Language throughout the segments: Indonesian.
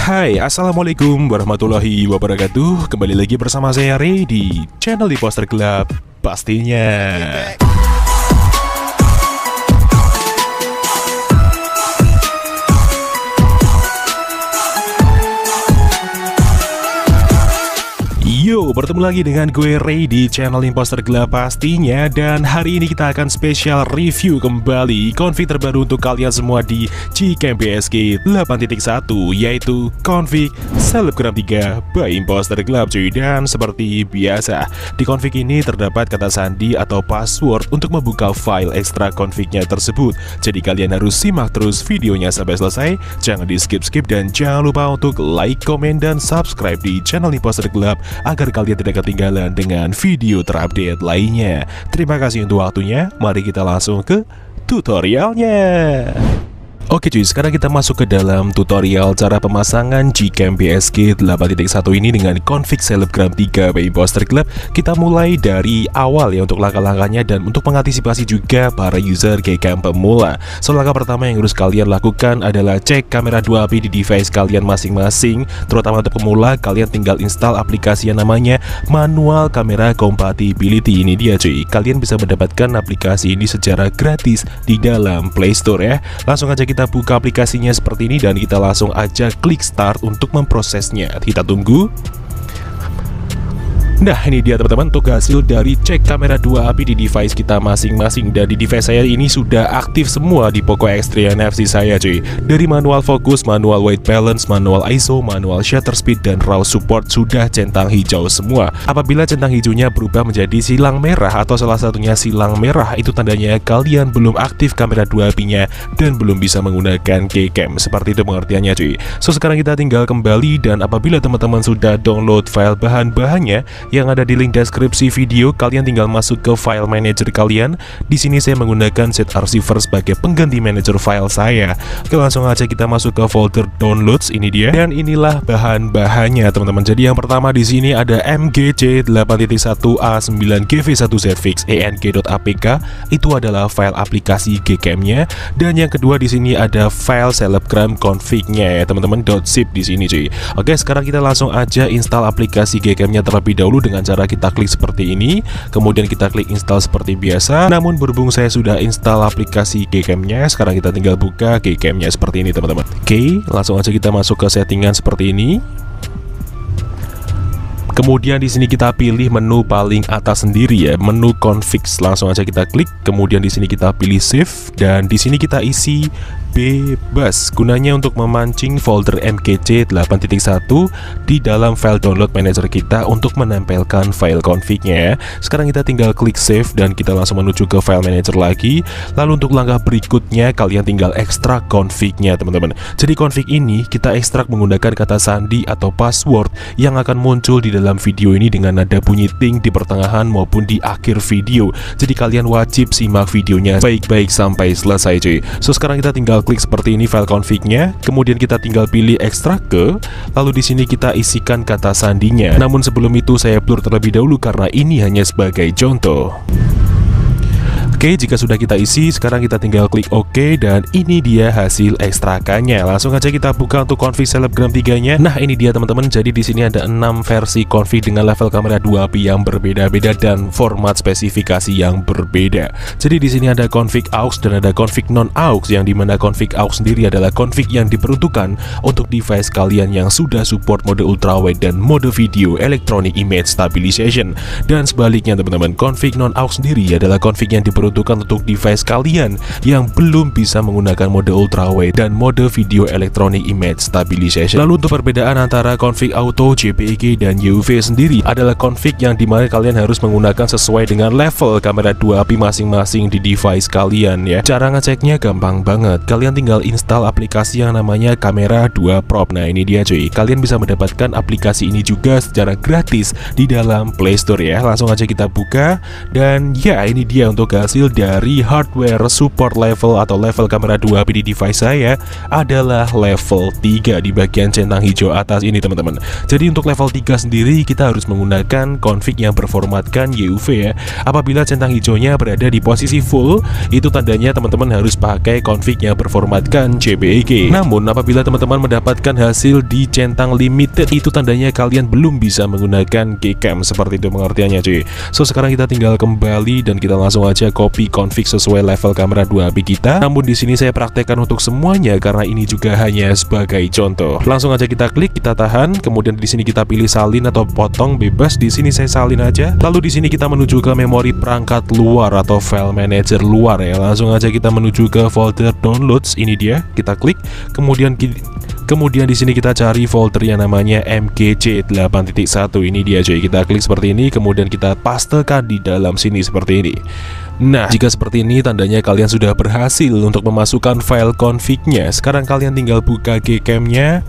Hai, assalamualaikum warahmatullahi wabarakatuh. Kembali lagi bersama saya Ray di channel Imposter Club pastinya. Yo, bertemu lagi dengan gue Ray di channel Imposter Club pastinya. Dan hari ini kita akan spesial review kembali config terbaru untuk kalian semua di Gcam PSK 8.1, yaitu config Selebgram 3 by Imposter Club cuy. Dan seperti biasa, di config ini terdapat kata sandi atau password untuk membuka file ekstra confignya tersebut. Jadi kalian harus simak terus videonya sampai selesai, jangan di skip-skip, dan jangan lupa untuk like, komen, dan subscribe di channel Imposter Club agar kalian tidak ketinggalan dengan video terupdate lainnya. Terima kasih untuk waktunya, mari kita langsung ke tutorialnya. Oke cuy, sekarang kita masuk ke dalam tutorial cara pemasangan Gcam PSK 8.1 ini dengan config Selebgram 3 by Imposter Club. Kita mulai dari awal ya untuk langkah-langkahnya dan untuk mengantisipasi juga para user Gcam pemula. So, langkah pertama yang harus kalian lakukan adalah cek kamera 2 API di device kalian masing-masing. Terutama untuk pemula, kalian tinggal install aplikasi yang namanya Manual Camera Compatibility. Ini dia cuy, kalian bisa mendapatkan aplikasi ini secara gratis di dalam Play Store ya. Langsung aja kita buka aplikasinya seperti ini dan kita langsung aja klik start untuk memprosesnya. Kita tunggu. Nah, ini dia teman-teman untuk hasil dari cek kamera 2 API di device kita masing-masing. Dan di device saya ini sudah aktif semua di Poco X3 NFC saya cuy. Dari manual fokus, manual white balance, manual ISO, manual shutter speed, dan RAW support sudah centang hijau semua. Apabila centang hijaunya berubah menjadi silang merah atau salah satunya silang merah, itu tandanya kalian belum aktif kamera 2 API-nya dan belum bisa menggunakan Gcam. Seperti itu pengertiannya cuy. So, sekarang kita tinggal kembali, dan apabila teman-teman sudah download file bahan-bahannya yang ada di link deskripsi video, kalian tinggal masuk ke file manager kalian. Di sini saya menggunakan set receiver sebagai pengganti manager file saya. Oke, langsung aja kita masuk ke folder downloads. Ini dia, dan inilah bahan-bahannya teman-teman. Jadi yang pertama di sini ada MGC 8.1A9GV1ZFix ENG.apk, itu adalah file aplikasi Gcam-nya. Dan yang kedua di sini ada file Selebgram config-nya ya teman-teman, .zip di sini cuy. Oke, sekarang kita langsung aja install aplikasi Gcam-nya terlebih dahulu dengan cara kita klik seperti ini, kemudian kita klik install seperti biasa. Namun berhubung saya sudah install aplikasi Gcam-nya, sekarang kita tinggal buka Gcam-nya seperti ini teman-teman. Oke, langsung aja kita masuk ke settingan seperti ini. Kemudian di sini kita pilih menu paling atas sendiri ya, menu config. Langsung aja kita klik, kemudian di sini kita pilih save, dan di sini kita isi bebas, gunanya untuk memancing folder MGC 8.1 di dalam file download manager kita untuk menempelkan file config-nya ya. Sekarang kita tinggal klik save dan kita langsung menuju ke file manager lagi. Lalu untuk langkah berikutnya kalian tinggal ekstrak config-nya teman-teman. Jadi config ini kita ekstrak menggunakan kata sandi atau password yang akan muncul di dalam video ini dengan nada bunyi ting di pertengahan maupun di akhir video. Jadi kalian wajib simak videonya baik-baik sampai selesai cuy. So, sekarang kita tinggal klik seperti ini file config-nya, kemudian kita tinggal pilih ekstrak ke, lalu di sini kita isikan kata sandinya. Namun sebelum itu saya blur terlebih dahulu karena ini hanya sebagai contoh. Oke, jika sudah kita isi, sekarang kita tinggal klik OK, dan ini dia hasil ekstrakannya. Langsung aja kita buka untuk config Selebgram 3-nya. Nah, ini dia teman-teman. Jadi di sini ada 6 versi config dengan level kamera 2 API yang berbeda-beda dan format spesifikasi yang berbeda. Jadi di sini ada config aux dan ada config non aux, yang dimana config aux sendiri adalah config yang diperuntukkan untuk device kalian yang sudah support mode ultrawide dan mode video electronic image stabilization. Dan sebaliknya teman-teman, config non aux sendiri adalah config yang diperuntukkan untuk device kalian yang belum bisa menggunakan mode ultrawide dan mode video electronic image stabilization. Lalu untuk perbedaan antara config auto, JPEG, dan UV sendiri adalah config yang dimana kalian harus menggunakan sesuai dengan level kamera 2 API masing-masing di device kalian ya. Cara ngeceknya gampang banget, kalian tinggal install aplikasi yang namanya Kamera 2 Pro. Nah, ini dia cuy, kalian bisa mendapatkan aplikasi ini juga secara gratis di dalam Play Store ya. Langsung aja kita buka, dan ya ini dia untuk hasil hasil dari hardware support level atau level kamera 2 di device saya adalah level 3 di bagian centang hijau atas ini teman-teman. Jadi untuk level 3 sendiri kita harus menggunakan config yang berformatkan YUV ya. Apabila centang hijaunya berada di posisi full, itu tandanya teman-teman harus pakai config yang berformatkan JPEG. Namun apabila teman-teman mendapatkan hasil di centang limited, itu tandanya kalian belum bisa menggunakan Gcam. Seperti itu pengertiannya cuy. So sekarang kita tinggal kembali dan kita langsung aja copy config sesuai level kamera 2 HP kita. Namun di sini saya praktekkan untuk semuanya karena ini juga hanya sebagai contoh. Langsung aja kita klik, kita tahan, kemudian di sini kita pilih salin atau potong bebas. Di sini saya salin aja. Lalu di sini kita menuju ke memori perangkat luar atau file manager luar ya. Langsung aja kita menuju ke folder downloads. Ini dia, kita klik, kemudian di sini kita cari folder yang namanya MGC 8.1. Ini dia cuy. Kita klik seperti ini, kemudian kita pastekan di dalam sini seperti ini. Nah, jika seperti ini tandanya kalian sudah berhasil untuk memasukkan file config-nya. Sekarang kalian tinggal buka Gcam-nya.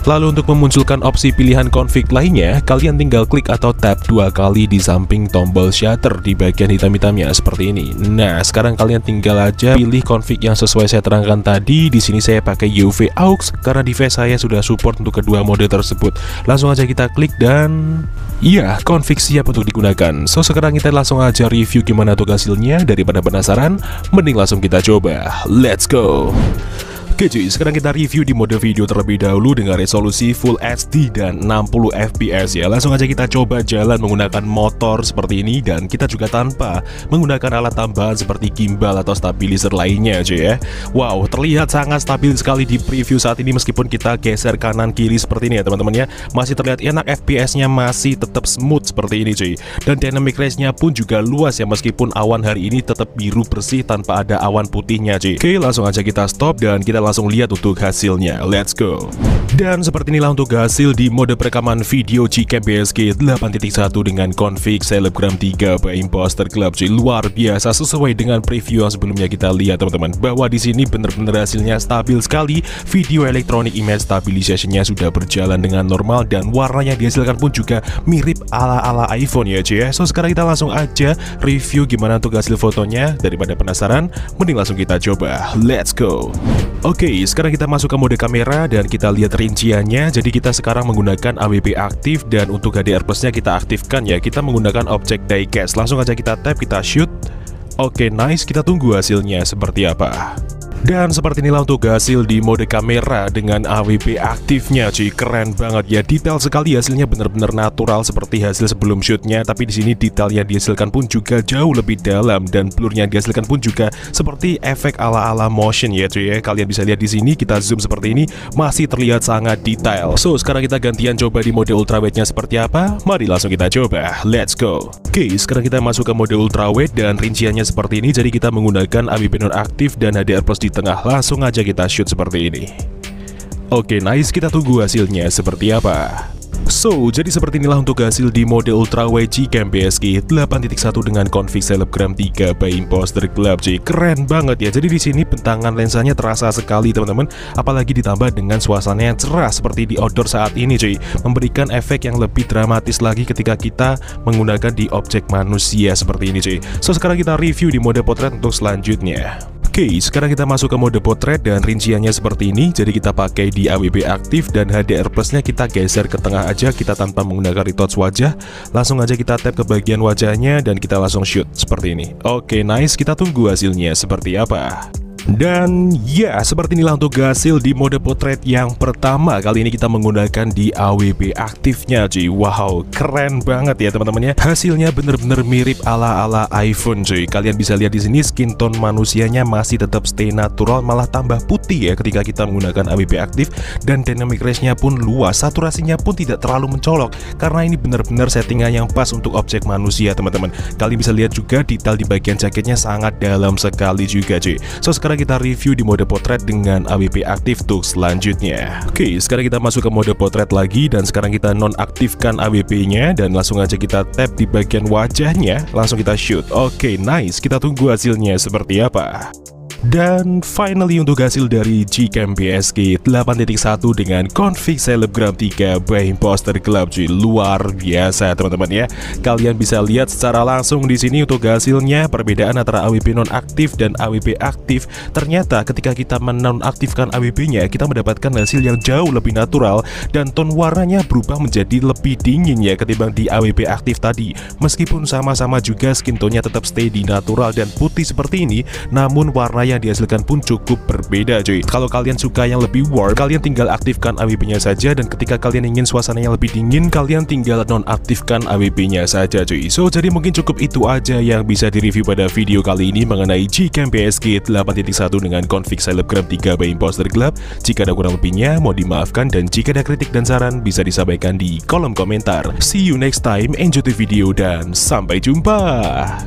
Lalu untuk memunculkan opsi pilihan config lainnya, kalian tinggal klik atau tap 2 kali di samping tombol shutter di bagian hitam-hitamnya seperti ini. Nah, sekarang kalian tinggal aja pilih config yang sesuai saya terangkan tadi. Di sini saya pakai UV aux karena device saya sudah support untuk kedua mode tersebut. Langsung aja kita klik dan iya, config siap untuk digunakan. So sekarang kita langsung aja review gimana tuh hasilnya. Daripada penasaran, mending langsung kita coba. Let's go. Oke cuy, sekarang kita review di mode video terlebih dahulu dengan resolusi Full HD dan 60 fps ya. Langsung aja kita coba jalan menggunakan motor seperti ini, dan kita juga tanpa menggunakan alat tambahan seperti gimbal atau stabilizer lainnya cuy ya. Wow, terlihat sangat stabil sekali di preview saat ini meskipun kita geser kanan kiri seperti ini ya teman-teman ya. Masih terlihat enak, fps-nya masih tetap smooth seperti ini cuy. Dan dynamic range-nya pun juga luas ya, meskipun awan hari ini tetap biru bersih tanpa ada awan putihnya cuy. Oke, langsung aja kita stop dan kita langsung lihat untuk hasilnya. Let's go. Dan seperti inilah untuk hasil di mode perekaman video Gcam BSG 8.1 dengan config Selebgram 3 by Imposter Club cuy. Luar biasa, sesuai dengan preview yang sebelumnya kita lihat teman-teman, bahwa di sini benar-benar hasilnya stabil sekali. Video electronic image stabilization-nya sudah berjalan dengan normal dan warna yang dihasilkan pun juga mirip ala-ala iPhone ya cuy ya. So sekarang kita langsung aja review gimana untuk hasil fotonya. Daripada penasaran, mending langsung kita coba. Let's go. Oke, sekarang kita masuk ke mode kamera dan kita lihat rinciannya. Jadi kita sekarang menggunakan AWP aktif dan untuk HDR plusnya kita aktifkan ya. Kita menggunakan objek diecast. Langsung aja kita tap, kita shoot. Oke, nice. Kita tunggu hasilnya seperti apa. Dan seperti inilah untuk hasil di mode kamera dengan AWP aktifnya cuy. Keren banget ya, detail sekali, hasilnya benar-benar natural seperti hasil sebelum shootnya. Tapi di sini detail yang dihasilkan pun juga jauh lebih dalam dan blur yang dihasilkan pun juga seperti efek ala-ala motion ya cuy ya. Kalian bisa lihat di sini, kita zoom seperti ini, masih terlihat sangat detail. So sekarang kita gantian coba di mode ultrawide-nya seperti apa. Mari langsung kita coba. Let's go. Oke, sekarang kita masuk ke mode ultrawide dan rinciannya seperti ini. Jadi kita menggunakan AWP nonaktif dan HDR plus di tengah. Langsung aja kita shoot seperti ini. Oke, nice. Kita tunggu hasilnya seperti apa. So, jadi seperti inilah untuk hasil di mode ultrawide Gcam BSG 8.1 dengan config Selebgram 3 by Imposter Club cuy. Keren banget ya. Jadi di sini bentangan lensanya terasa sekali teman-teman, apalagi ditambah dengan suasana yang cerah seperti di outdoor saat ini cuy, memberikan efek yang lebih dramatis lagi ketika kita menggunakan di objek manusia seperti ini cuy. So, sekarang kita review di mode potret untuk selanjutnya. Oke, sekarang kita masuk ke mode potret dan rinciannya seperti ini. Jadi kita pakai di AWP aktif dan HDR plusnya kita geser ke tengah aja, kita tanpa menggunakan retouch wajah. Langsung aja kita tap ke bagian wajahnya dan kita langsung shoot seperti ini. Oke, nice. Kita tunggu hasilnya seperti apa. Dan ya, seperti inilah untuk hasil di mode potret yang pertama. Kali ini kita menggunakan di AWP aktifnya cuy. Wow, keren banget ya teman-teman ya. Hasilnya bener-bener mirip ala-ala iPhone cuy. Kalian bisa lihat di sini skin tone manusianya masih tetap stay natural, malah tambah putih ya ketika kita menggunakan AWP aktif. Dan dynamic range-nya pun luas, saturasinya pun tidak terlalu mencolok karena ini benar-benar settingan yang pas untuk objek manusia teman-teman. Kalian bisa lihat juga detail di bagian jaketnya sangat dalam sekali juga cuy. So sekarang kita review di mode potret dengan AWP aktif untuk selanjutnya. Oke, sekarang kita masuk ke mode potret lagi dan sekarang kita nonaktifkan AWP-nya dan langsung aja kita tap di bagian wajahnya, langsung kita shoot. Oke, nice. Kita tunggu hasilnya seperti apa. Dan finally untuk hasil dari Gcam PSG 8.1 dengan config Selebgram 3 by Imposter Club, cuy, luar biasa teman-teman ya. Kalian bisa lihat secara langsung di sini untuk hasilnya, perbedaan antara AWP nonaktif dan AWP aktif. Ternyata ketika kita menonaktifkan AWP-nya, kita mendapatkan hasil yang jauh lebih natural dan tone warnanya berubah menjadi lebih dingin ya ketimbang di AWP aktif tadi. Meskipun sama-sama juga skin tone-nya tetap stay di natural dan putih seperti ini, namun warna yang dihasilkan pun cukup berbeda, cuy. Kalau kalian suka yang lebih warm, kalian tinggal aktifkan AWP-nya saja, dan ketika kalian ingin suasana yang lebih dingin, kalian tinggal nonaktifkan AWP-nya saja, cuy. So, jadi mungkin cukup itu aja yang bisa direview pada video kali ini mengenai Gcam PSG 8.1 dengan config Selebgram 3 by Imposter Club. Jika ada kurang lebihnya, mohon dimaafkan, dan jika ada kritik dan saran bisa disampaikan di kolom komentar. See you next time, enjoy the video, dan sampai jumpa.